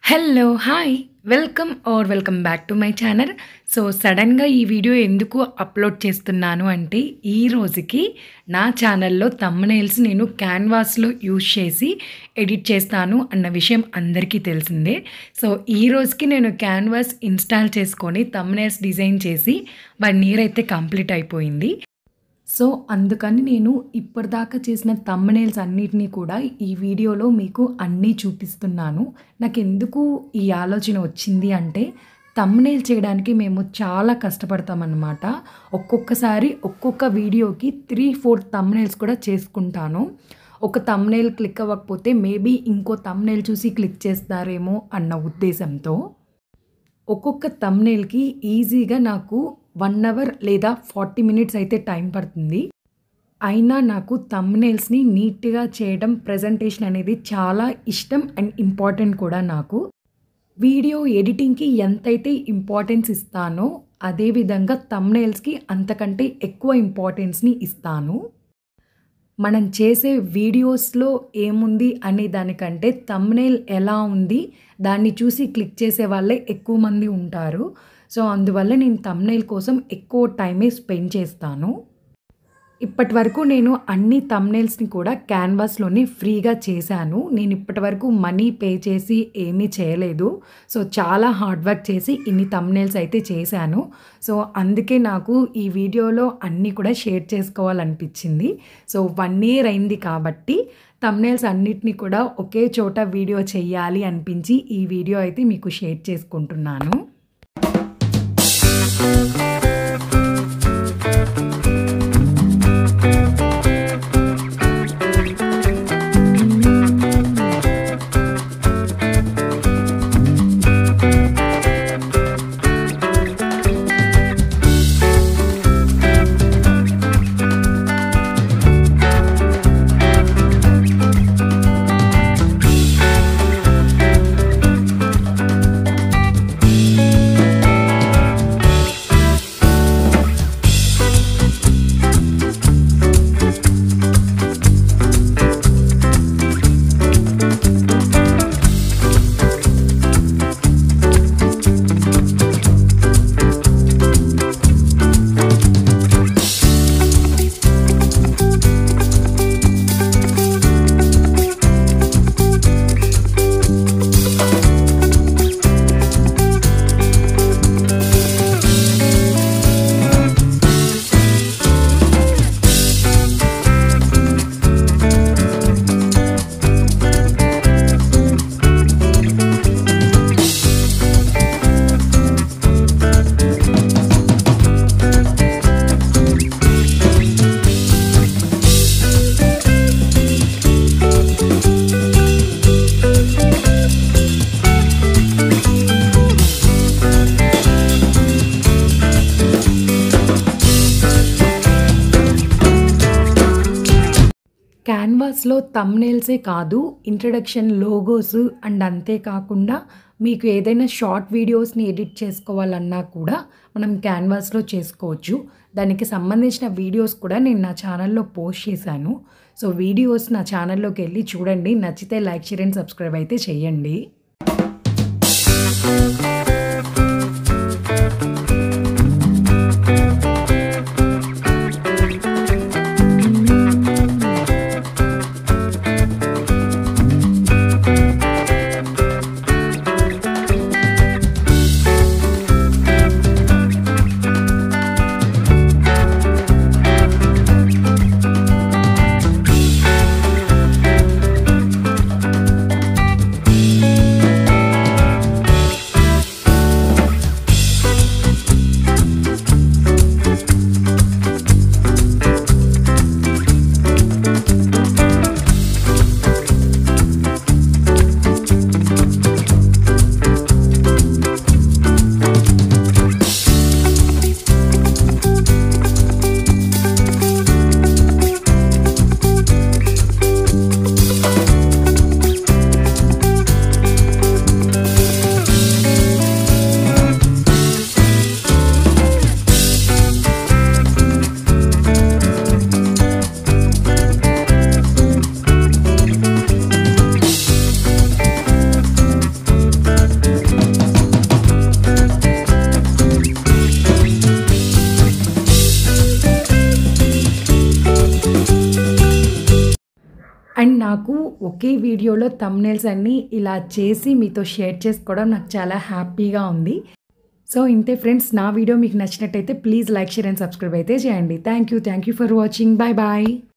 Hello! Hi! Welcome back to my channel. So, సడెన్‌గా ఈ video ఎందుకు అప్‌లోడ్ చేస్తున్నాను అంటే, ఈ రోజుకి నా ఛానల్‌లో థంబ్‌నెయిల్స్ నేను క్యాన్వాస్‌లో యూజ్ చేసి ఎడిట్ చేస్తాను అన్న విషయం అందరికీ తెలిసిందే. సో, ఈ రోజుకి నేను క్యాన్వాస్ ఇన్‌స్టాల్ చేసుకొని థంబ్‌నెయిల్స్ డిజైన్ చేసి 1 ఇయర్ అయితే కంప్లీట్ అయిపోయింది. సో, అందుకని నేను ఇప్పటిదాకా చేసిన థంబ్‌నెయిల్స్ అన్నిటిని కూడా ఈ వీడియోలో మీకు అన్నీ చూపిస్తున్నాను. నాకెందుకు ఈ ఆలోచన వచ్చింది అంటే, థంబ్‌నెయిల్ చేయడానికి మేము చాలా కష్టపడతామన్నమాట. ఒక్కొక్కసారి ఒక్కొక్క వీడియోకి 3, 4 థంబ్‌నెయిల్స్ కూడా చేసుకుంటాను. ఒక థంబ్‌నెయిల్ క్లిక్ అవ్వకపోతే మేబీ ఇంకో థంబ్‌నెయిల్ చూసి క్లిక్ చేస్తారేమో అన్న ఉద్దేశంతో ఒక్కొక్క థంబ్‌నెయిల్‌కి ఈజీగా నాకు 1 అవర్ లేదా 40 మినిట్స్ అయితే టైం పడుతుంది. అయినా నాకు థంబ్‌నెయిల్స్‌ని నీట్‌గా చేయడం, ప్రెజెంటేషన్ అనేది చాలా ఇష్టం అండ్ ఇంపార్టెంట్ కూడా నాకు. వీడియో ఎడిటింగ్‌కి ఎంతైతే ఇంపార్టెన్స్ ఇస్తానో, అదే విధంగా థంబ్‌నెయిల్స్‌కి అంతకంటే ఎక్కువ ఇంపార్టెన్స్‌ని ఇస్తాను. మనం చేసే వీడియోస్‌లో ఏముంది అనే దానికంటే థంబ్‌నెయిల్ ఎలా ఉంది, దాన్ని చూసి క్లిక్ చేసే వాళ్ళే ఎక్కువ మంది ఉంటారు. సో, అందువల్ల నేను థంబ్‌నెయిల్ కోసం ఎక్కువ టైమే స్పెండ్ చేస్తాను. ఇప్పటివరకు నేను అన్ని థంబ్‌నెయిల్స్‌ని కూడా క్యాన్వాస్‌లోనే ఫ్రీగా చేశాను. నేను ఇప్పటివరకు మనీ పే చేసి ఏమీ చేయలేదు. సో, చాలా హార్డ్ వర్క్ చేసి ఇన్ని థంబ్‌నెయిల్స్ అయితే చేశాను. సో, అందుకే నాకు ఈ వీడియోలో అన్నీ కూడా షేర్ చేసుకోవాలనిపించింది. సో, 1 ఇయర్ అయింది కాబట్టి థంబ్‌నెయిల్స్ అన్నిటిని కూడా ఒకే చోట వీడియో చేయాలి అనిపించి ఈ వీడియో అయితే మీకు షేర్ చేసుకుంటున్నాను. క్యాన్వాస్‌లో థంబ్‌నెయిల్సే కాదు, ఇంట్రడక్షన్, లోగోస్ అండ్ అంతే కాకుండా మీకు ఏదైనా షార్ట్ వీడియోస్‌ని ఎడిట్ చేసుకోవాలన్నా కూడా మనం క్యాన్వాస్‌లో చేసుకోవచ్చు. దానికి సంబంధించిన వీడియోస్ కూడా నేను నా ఛానల్‌లో పోస్ట్ చేశాను. సో, వీడియోస్ నా ఛానల్‌లోకెళ్ళి చూడండి. నచ్చితే లైక్, షేర్ అండ్ సబ్స్క్రైబ్ అయితే చేయండి. నాకు ఒకే వీడియోలో థంబ్‌నెయిల్స్ అన్నీ ఇలా చేసి మీతో షేర్ చేసుకోవడం నాకు చాలా హ్యాపీగా ఉంది. సో ఇంతే ఫ్రెండ్స్, నా వీడియో మీకు నచ్చినట్టయితే please like, share and subscribe అయితే చేయండి. Thank you for watching. Bye bye.